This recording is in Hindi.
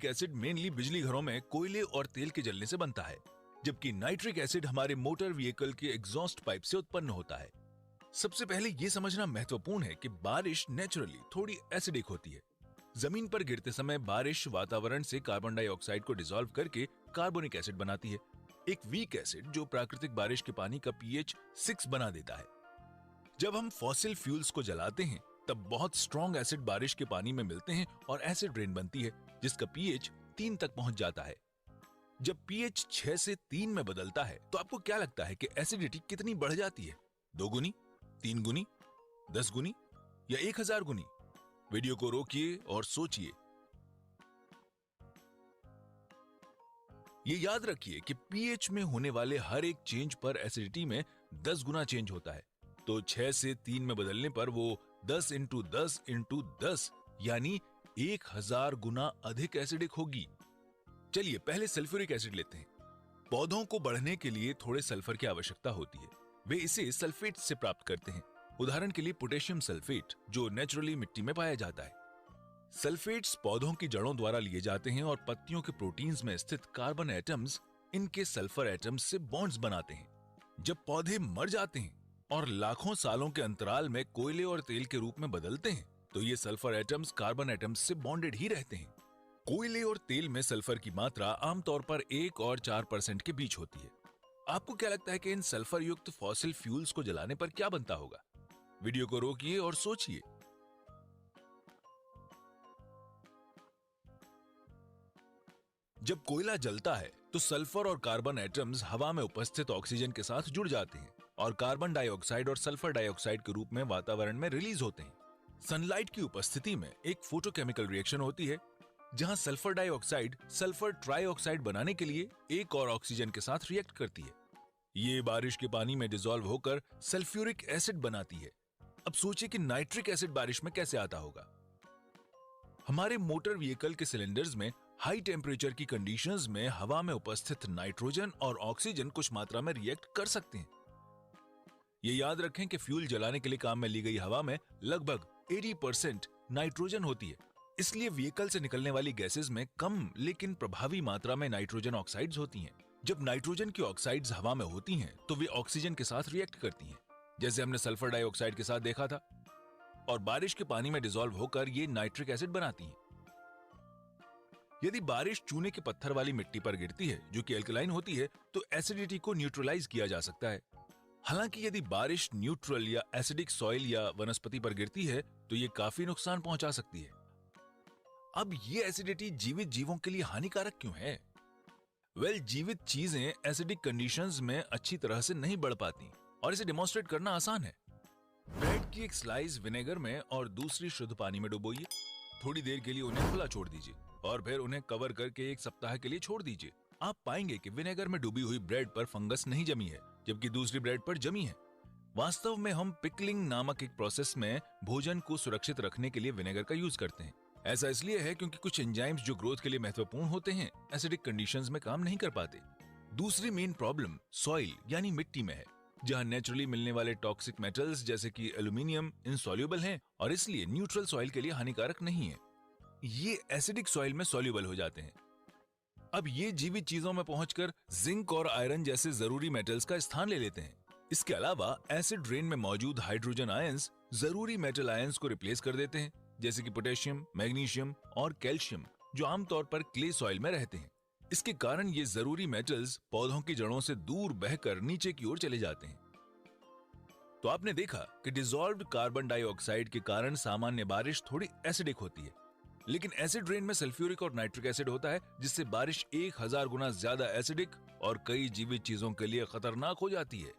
सल्फ्यूरिक एसिड मेनली बिजली घरों में कोयले और तेल के जलने से बनता है, जबकि नाइट्रिक एसिड हमारे मोटर व्हीकल के एग्जॉस्ट पाइप से उत्पन्न होता है। सबसे पहले ये समझना महत्वपूर्ण है कि बारिश नेचुरली थोड़ी एसिडिक होती है। जमीन पर गिरते समय बारिश वातावरण से कार्बन डाइऑक्साइड को डिसॉल्व करके कार्बोनिक एसिड बनाती है, एक वीक एसिड जो प्राकृतिक बारिश के पानी का पीएच 6 बना देता है। जब हम फॉसिल फ्यूल्स को जलाते हैं तब बहुत स्ट्रॉन्ग एसिड बारिश के पानी में मिलते हैं और एसिड रेन बनती है, जिसका पीएच 3 तक पहुंच जाता है। जब पीएच 6 से 3 में बदलता है तो आपको क्या लगता है कि एसिडिटी कितनी बढ़ जाती है? 2 गुनी, 3 गुनी, 10 गुनी या 1000 गुनी? वीडियो को रोकिए और सोचिए। ये याद रखिए कि पीएच में होने वाले हर एक चेंज पर एसिडिटी में 10 गुना चेंज होता है, तो 6 से 3 में बदलने पर वो 10 इंटू 10 इंटू 10 यानी 1000 गुना अधिक एसिडिक होगी। चलिए पहले सल्फ्यूरिक एसिड लेते हैं। पौधों को बढ़ने के लिए थोड़े सल्फर की आवश्यकता होती है, वे इसे सल्फेट से प्राप्त करते हैं। उदाहरण के लिए पोटेशियम सल्फेट जो नेचुरली मिट्टी में पाया जाता है। सल्फेट्स पौधों की जड़ों द्वारा लिए जाते हैं और पत्तियों के प्रोटीन्स में स्थित कार्बन एटम्स इनके सल्फर एटम्स से बॉन्ड्स बनाते हैं। जब पौधे मर जाते हैं और लाखों सालों के अंतराल में कोयले और तेल के रूप में बदलते हैं तो ये सल्फर एटम्स कार्बन एटम्स से बॉन्डेड ही रहते हैं। कोयले और तेल में सल्फर की मात्रा आमतौर पर 1 और 4% के बीच होती है। आपको क्या लगता है कि इन सल्फर युक्त फॉसिल फ्यूल्स को जलाने पर क्या बनता होगा? वीडियो को रोकिए और सोचिए। जब कोयला जलता है तो सल्फर और कार्बन एटम्स हवा में उपस्थित ऑक्सीजन के साथ जुड़ जाते हैं और कार्बन डाइऑक्साइड और सल्फर डाइऑक्साइड के रूप में वातावरण में रिलीज होते हैं। सनलाइट की उपस्थिति में एक फोटोकेमिकल रिएक्शन होती है जहां सल्फर डाइऑक्साइड सल्फर ट्राइऑक्साइड बनाने के लिए एक और ऑक्सीजन के साथ रिएक्ट करती है। ये बारिश के पानी में डिसॉल्व होकर सल्फ्यूरिक एसिड बनाती है। अब सोचिए कि नाइट्रिक एसिड बारिश में कैसे आता होगा। हमारे मोटर व्हीकल के सिलेंडर्स में हाई टेम्परेचर की कंडीशंस में हवा में उपस्थित नाइट्रोजन और ऑक्सीजन कुछ मात्रा में रिएक्ट कर सकते हैं। ये याद रखें कि फ्यूल जलाने के लिए काम में ली गई हवा में लगभग 80% नाइट्रोजन होती है, इसलिए व्हीकल से निकलने वाली गैसेस में कम लेकिन प्रभावी मात्रा में नाइट्रोजन ऑक्साइड्स होती हैं। जब नाइट्रोजन की ऑक्साइड्स हवा में होती हैं तो वे ऑक्सीजन के साथ रिएक्ट करती हैं, जैसे हमने सल्फर डाइऑक्साइड के साथ देखा था, और बारिश के पानी में डिसॉल्व होकर ये नाइट्रिक एसिड बनाती हैं। यदि बारिश चूने के पत्थर वाली मिट्टी पर गिरती है जो कि एल्कलाइन होती है तो एसिडिटी को न्यूट्रलाइज किया जा सकता है। हालांकि यदि बारिश न्यूट्रल या एसिडिक सॉइल या वनस्पति पर गिरती है तो ये काफी नुकसान पहुंचा सकती है। अब ये एसिडिटी जीवित जीवों के लिए हानिकारक क्यों है? जीवित चीजें एसिडिक कंडीशंस में अच्छी तरह से नहीं बढ़ पाती और इसे डेमोन्स्ट्रेट करना आसान है। ब्रेड की एक स्लाइस विनेगर में और दूसरी शुद्ध पानी में डुबोइए। थोड़ी देर के लिए उन्हें खुला छोड़ दीजिए और फिर उन्हें कवर करके 1 सप्ताह के लिए छोड़ दीजिए। आप पाएंगे कि विनेगर में डूबी हुई ब्रेड पर फंगस नहीं जमी है, जबकि दूसरी ब्रेड पर जमी है। वास्तव में हम पिकलिंग नामक एक प्रोसेस में भोजन को सुरक्षित रखने के लिए विनेगर का यूज करते हैं। ऐसा इसलिए है क्योंकि कुछ एंजाइम्स जो ग्रोथ के लिए महत्वपूर्ण होते हैं एसिडिक कंडीशंस में काम नहीं कर पाते। दूसरी मेन प्रॉब्लम सॉइल यानी मिट्टी में है, जहां नेचुरली मिलने वाले टॉक्सिक मेटल्स जैसे कि एल्यूमिनियम इनसॉल्युबल हैं और इसलिए न्यूट्रल सॉइल के लिए हानिकारक नहीं है। ये एसिडिक सॉइल में सॉल्युबल हो जाते हैं। अब ये जीवित चीजों में पहुंचकर जिंक और आयरन जैसे जरूरी मेटल्स का स्थान ले लेते हैं। इसके अलावा एसिड रेन में मौजूद हाइड्रोजन आयंस जरूरी मेटल आयंस को रिप्लेस कर देते हैं, जैसे कि पोटेशियम, मैग्नीशियम और कैल्शियम, जो आमतौर पर क्ले सॉइल में रहते हैं। इसके कारण ये जरूरी मेटल्स पौधों की जड़ों से दूर बहकर नीचे की ओर चले जाते हैं। तो आपने देखा कि डिसॉल्व्ड कार्बन डाइऑक्साइड के कारण सामान्य बारिश थोड़ी एसिडिक होती है, लेकिन एसिड रेन में सल्फ्यूरिक और नाइट्रिक एसिड होता है, जिससे बारिश 1000 गुना ज्यादा एसिडिक और कई जीवित चीजों के लिए खतरनाक हो जाती है।